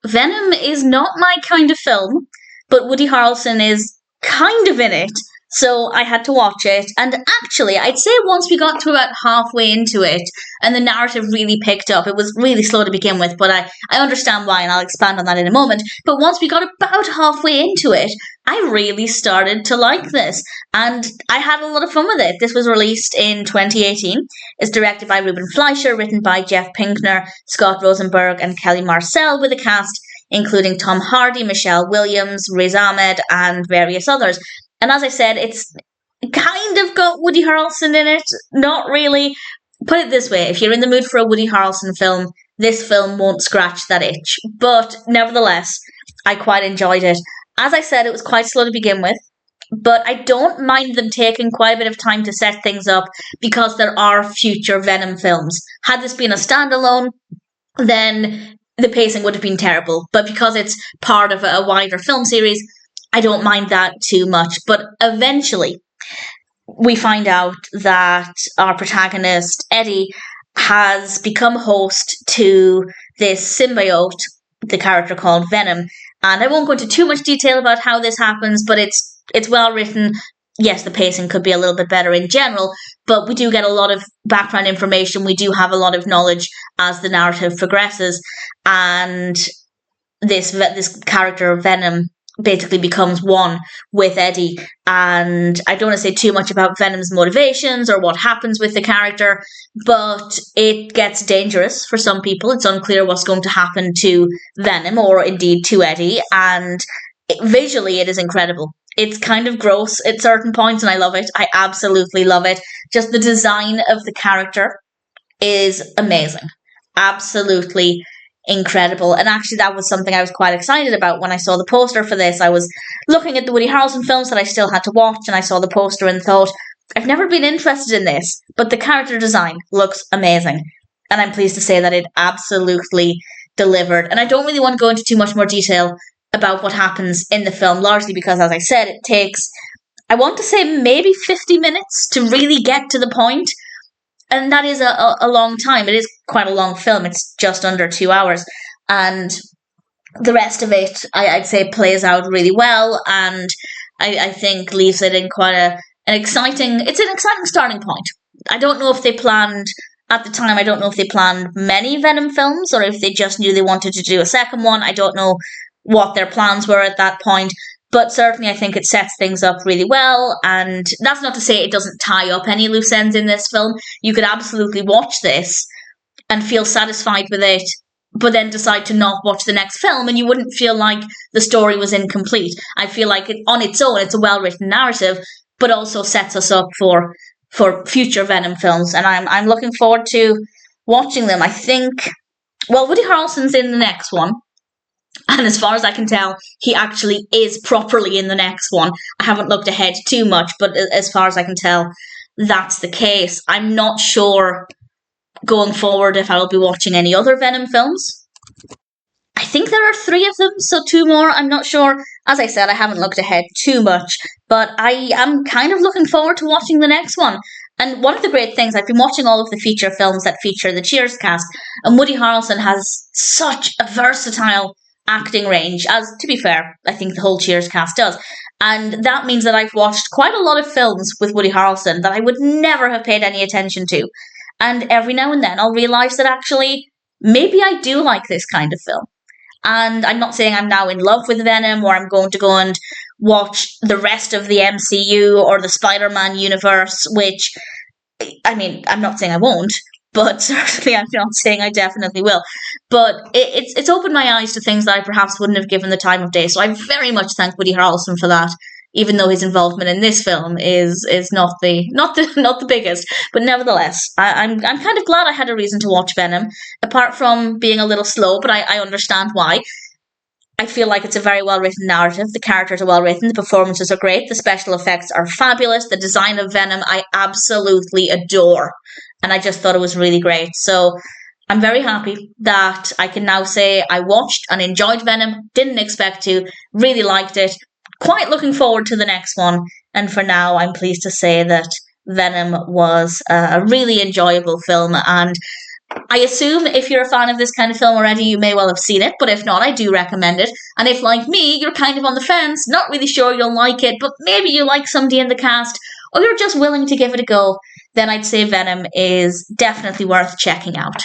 Venom is not my kind of film, but Woody Harrelson is kind of in it. So I had to watch it. And actually, I'd say once we got to about halfway into it and the narrative really picked up, it was really slow to begin with, but I understand why, and I'll expand on that in a moment. But once we got about halfway into it, I really started to like this. And I had a lot of fun with it. This was released in 2018. It's directed by Ruben Fleischer, written by Jeff Pinkner, Scott Rosenberg, and Kelly Marcel, with a cast including Tom Hardy, Michelle Williams, Riz Ahmed, and various others. And as I said, it's kind of got Woody Harrelson in it. Not really. Put it this way, if you're in the mood for a Woody Harrelson film, this film won't scratch that itch. But nevertheless, I quite enjoyed it. As I said, it was quite slow to begin with, but I don't mind them taking quite a bit of time to set things up because there are future Venom films. Had this been a standalone, then the pacing would have been terrible. But because it's part of a wider film series, I don't mind that too much. But eventually, we find out that our protagonist, Eddie, has become host to this symbiote, the character called Venom. And I won't go into too much detail about how this happens, but it's well written. Yes, the pacing could be a little bit better in general, but we do get a lot of background information. We do have a lot of knowledge as the narrative progresses. And this character, Venom, basically becomes one with Eddie. And I don't want to say too much about Venom's motivations or what happens with the character, but it gets dangerous for some people. It's unclear what's going to happen to Venom or indeed to Eddie. And visually, it is incredible. It's kind of gross at certain points, and I love it. I absolutely love it. Just the design of the character is amazing. Absolutely incredible. And actually, that was something I was quite excited about when I saw the poster for this. I was looking at the Woody Harrelson films that I still had to watch, and I saw the poster and thought, I've never been interested in this, but the character design looks amazing. And I'm pleased to say that it absolutely delivered. And I don't really want to go into too much more detail about what happens in the film, largely because, as I said, it takes, I want to say, maybe 50 minutes to really get to the point. And that is a long time. It is quite a long film. It's just under 2 hours. And the rest of it, I'd say, plays out really well. And I think leaves it in quite an exciting starting point. I don't know if they planned, at the time, I don't know if they planned many Venom films or if they just knew they wanted to do a second one. I don't know what their plans were at that point. But certainly I think it sets things up really well, and that's not to say it doesn't tie up any loose ends in this film. You could absolutely watch this and feel satisfied with it, but then decide to not watch the next film, and you wouldn't feel like the story was incomplete. I feel like on its own, it's a well-written narrative, but also sets us up for future Venom films, and I'm looking forward to watching them. I think, well, Woody Harrelson's in the next one. And as far as I can tell, he actually is properly in the next one. I haven't looked ahead too much, but as far as I can tell, that's the case. I'm not sure going forward if I'll be watching any other Venom films. I think there are 3 of them, so 2 more. I'm not sure. As I said, I haven't looked ahead too much, but I am kind of looking forward to watching the next one. And one of the great things, I've been watching all of the feature films that feature the Cheers cast, and Woody Harrelson has such a versatile acting range, as, to be fair, I think the whole Cheers cast does. And that means that I've watched quite a lot of films with Woody Harrelson that I would never have paid any attention to. And every now and then I'll realise that actually, maybe I do like this kind of film. And I'm not saying I'm now in love with Venom, or I'm going to go and watch the rest of the MCU or the Spider-Man universe, which, I mean, I'm not saying I won't, but certainly I'm not saying I definitely will. But it's opened my eyes to things that I perhaps wouldn't have given the time of day. So I very much thank Woody Harrelson for that, even though his involvement in this film is not the biggest. But nevertheless, I'm kind of glad I had a reason to watch Venom, apart from being a little slow, but I understand why. I feel like it's a very well-written narrative. The characters are well-written. The performances are great. The special effects are fabulous. The design of Venom, I absolutely adore. And I just thought it was really great. So I'm very happy that I can now say I watched and enjoyed Venom. Didn't expect to. Really liked it. Quite looking forward to the next one. And for now, I'm pleased to say that Venom was a really enjoyable film. And I assume if you're a fan of this kind of film already, you may well have seen it, but if not, I do recommend it. And if, like me, you're kind of on the fence, not really sure you'll like it, but maybe you like somebody in the cast, or you're just willing to give it a go, then I'd say Venom is definitely worth checking out.